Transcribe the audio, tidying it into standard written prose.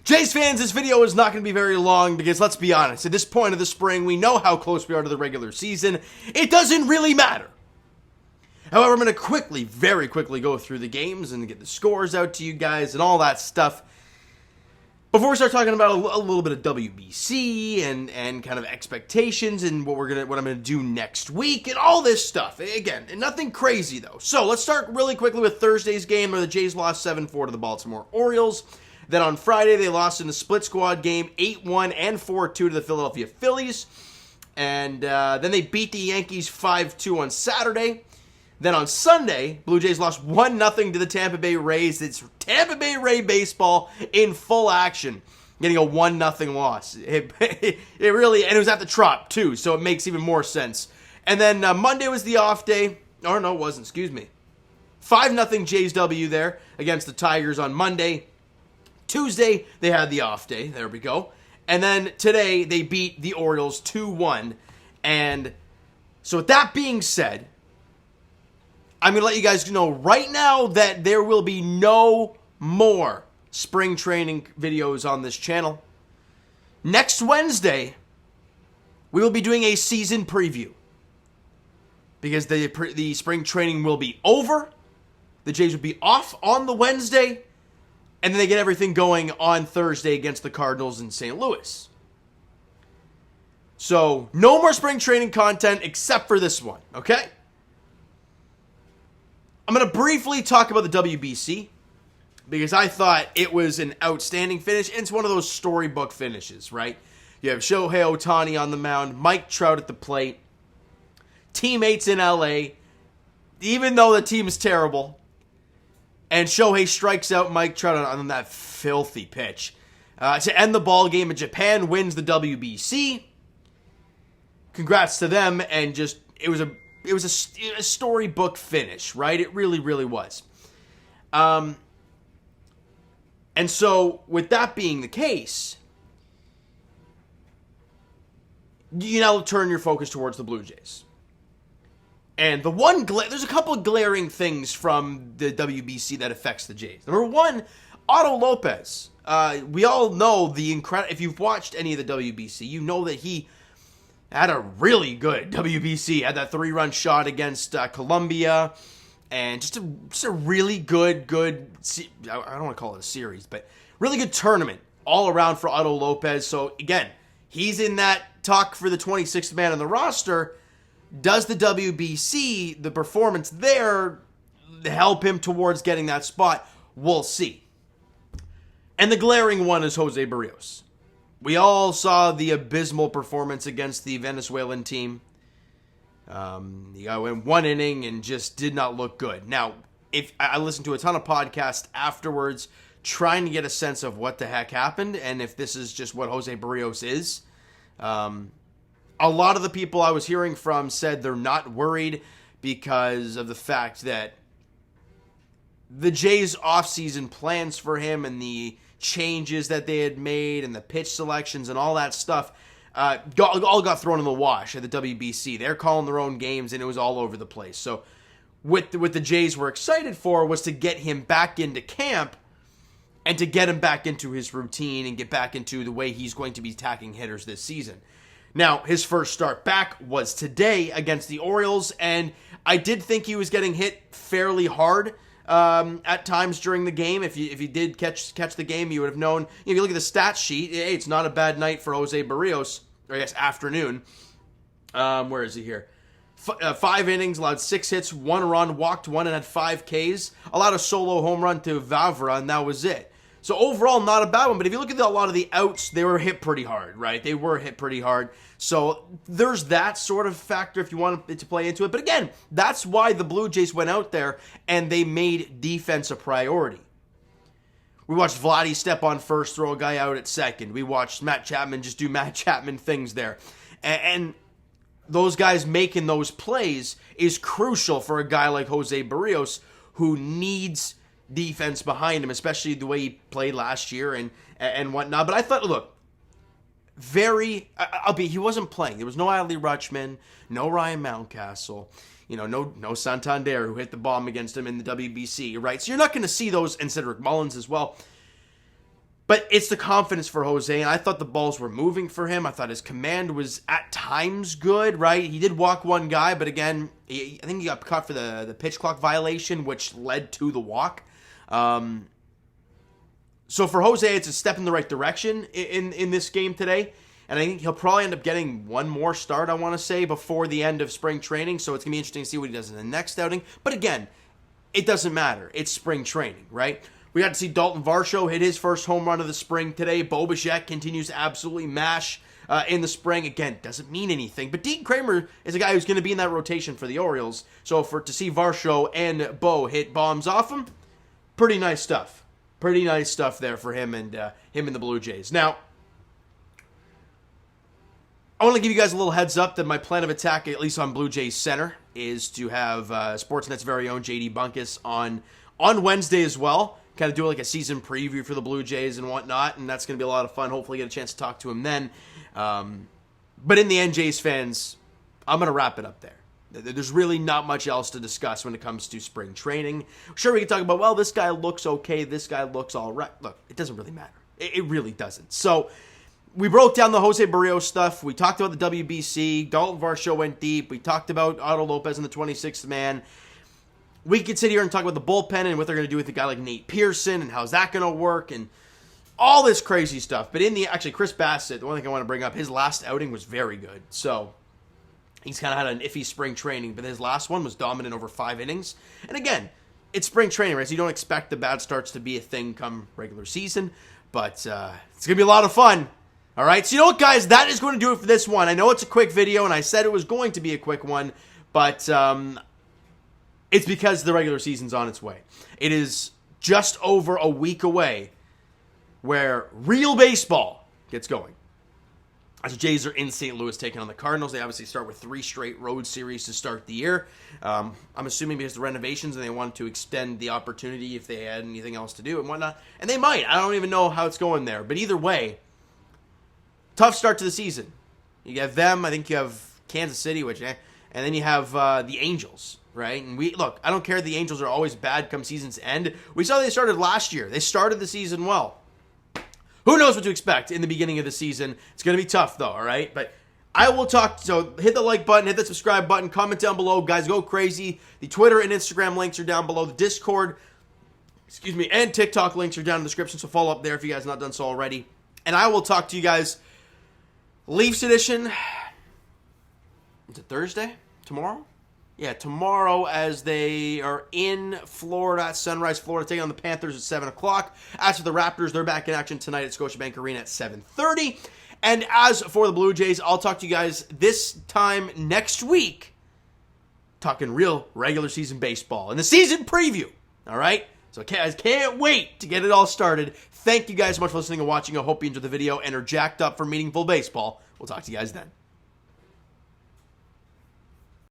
Jays fans, this video is not going to be very long because let's be honest, at this point of the spring, we know how close we are to the regular season. It doesn't really matter. However, I'm going to very quickly go through the games and get the scores out to you guys and all that stuff. Before we start talking about a little bit of WBC and kind of expectations and what I'm going to do next week and all this stuff. Again, nothing crazy though. So let's start really quickly with Thursday's game where the Jays lost 7-4 to the Baltimore Orioles. Then on Friday, they lost in a split squad game 8-1 and 4-2 to the Philadelphia Phillies. And then they beat the Yankees 5-2 on Saturday. Then on Sunday, Blue Jays lost 1-0 to the Tampa Bay Rays. It's Tampa Bay Ray baseball in full action, getting a 1-0 loss. It really, and it was at the Trop too, so it makes even more sense. And then Monday was the off day. Or no, it wasn't, excuse me. 5-0 Jays W there against the Tigers on Monday. Tuesday, they had the off day. There we go. And then today, they beat the Orioles 2-1. And so with that being said, I'm going to let you guys know right now that there will be no more spring training videos on this channel. Next Wednesday, we will be doing a season preview. Because the spring training will be over. The Jays will be off on the Wednesday. And then they get everything going on Thursday against the Cardinals in St. Louis. So, no more spring training content except for this one, okay? I'm going to briefly talk about the WBC because I thought it was an outstanding finish. And it's one of those storybook finishes, right? You have Shohei Ohtani on the mound, Mike Trout at the plate, teammates in LA, even though the team is terrible. And Shohei strikes out Mike Trout on that filthy pitch to end the ball game. And Japan wins the WBC. Congrats to them. And just it was a storybook finish, right? It really, really was. And so with that being the case, you now turn your focus towards the Blue Jays. And there's a couple of glaring things from the WBC that affects the Jays. Number one, Otto Lopez. We all know if you've watched any of the WBC, you know that he had a really good WBC. Had that 3-run shot against Colombia. And just a really good, I don't want to call it a series, but really good tournament all around for Otto Lopez. So again, he's in that talk for the 26th man on the roster. Does the WBC, the performance there, help him towards getting that spot? We'll see. And the glaring one is Jose Barrios. We all saw the abysmal performance against the Venezuelan team. He went one inning and just did not look good. Now, if I listened to a ton of podcasts afterwards trying to get a sense of what the heck happened and if this is just what Jose Barrios is. A lot of the people I was hearing from said they're not worried because of the fact that the Jays' offseason plans for him and the changes that they had made and the pitch selections and all that stuff all got thrown in the wash at the WBC. They're calling their own games and it was all over the place. So what the Jays were excited for was to get him back into camp and to get him back into his routine and get back into the way he's going to be attacking hitters this season. Now, his first start back was today against the Orioles, and I did think he was getting hit fairly hard at times during the game. If you did catch the game, you would have known. If you look at the stat sheet, hey, it's not a bad night for Jose Barrios, or I guess afternoon. Where is he here? 5 innings, allowed 6 hits, 1 run, walked 1, and had 5 Ks. Allowed a solo home run to Vavra, and that was it. So overall, not a bad one. But if you look at a lot of the outs, they were hit pretty hard, right? They were hit pretty hard. So there's that sort of factor if you want it to play into it. But again, that's why the Blue Jays went out there and they made defense a priority. We watched Vladdy step on first, throw a guy out at second. We watched Matt Chapman just do Matt Chapman things there. And those guys making those plays is crucial for a guy like Jose Barrios who needs defense behind him, especially the way he played last year and whatnot. But I thought, look, he wasn't playing. There was no Adley Rutschman, no Ryan Mountcastle, no Santander who hit the bomb against him in the WBC, right? So you're not going to see those, and Cedric Mullins as well. But it's the confidence for Jose, and I thought the balls were moving for him. I thought his command was at times good, right? He did walk one guy, but again, I think he got caught for the pitch clock violation, which led to the walk. So for Jose, it's a step in the right direction in this game today. And I think he'll probably end up getting one more start, I want to say, before the end of spring training. So it's going to be interesting to see what he does in the next outing. But again, it doesn't matter. It's spring training, right? We got to see Dalton Varsho hit his first home run of the spring today. Bo Bichette continues to absolutely mash in the spring. Again, doesn't mean anything. But Dean Kramer is a guy who's going to be in that rotation for the Orioles. So to see Varsho and Bo hit bombs off him, pretty nice stuff. Pretty nice stuff there for him and the Blue Jays. Now, I want to give you guys a little heads up that my plan of attack, at least on Blue Jays center, is to have Sportsnet's very own JD Bunkus on Wednesday as well. Kind of do like a season preview for the Blue Jays and whatnot, and that's going to be a lot of fun. Hopefully get a chance to talk to him then. But in the end, Jays fans, I'm going to wrap it up there. There's really not much else to discuss when it comes to spring training. Sure, we can talk about, well, this guy looks okay, this guy looks all right. Look, it doesn't really matter. It really doesn't. So we broke down the Jose Barrios stuff. We talked about the WBC. Dalton Varsho went deep. We talked about Otto Lopez and the 26th man. We could sit here and talk about the bullpen and what they're going to do with a guy like Nate Pearson and how's that going to work and all this crazy stuff. But actually, Chris Bassett, the one thing I want to bring up, his last outing was very good. So he's kind of had an iffy spring training, but his last one was dominant over 5 innings. And again, it's spring training, right? So you don't expect the bad starts to be a thing come regular season. But it's going to be a lot of fun. All right, so you know what, guys? That is going to do it for this one. I know it's a quick video, and I said it was going to be a quick one, but it's because the regular season's on its way. It is just over a week away where real baseball gets going. As the Jays are in St. Louis taking on the Cardinals, they obviously start with 3 straight road series to start the year. I'm assuming because of the renovations and they wanted to extend the opportunity if they had anything else to do and whatnot. And they might. I don't even know how it's going there. But either way, tough start to the season. You have them. I think you have Kansas City, and then you have the Angels, right? And I don't care. The Angels are always bad come season's end. We saw they started last year. They started the season well. Who knows what to expect in the beginning of the season? It's going to be tough, though, all right? But I will talk. So hit the like button, hit the subscribe button, comment down below. Guys, go crazy. The Twitter and Instagram links are down below. The Discord, and TikTok links are down in the description, so follow up there if you guys have not done so already. And I will talk to you guys Leafs edition. Is it Thursday? Tomorrow? Yeah, tomorrow as they are in Florida at Sunrise, Florida, taking on the Panthers at 7 o'clock. As for the Raptors, they're back in action tonight at Scotiabank Arena at 7:30. And as for the Blue Jays, I'll talk to you guys this time next week, talking real regular season baseball and the season preview. All right? So I can't wait to get it all started. Thank you guys so much for listening and watching. I hope you enjoyed the video and are jacked up for meaningful baseball. We'll talk to you guys then.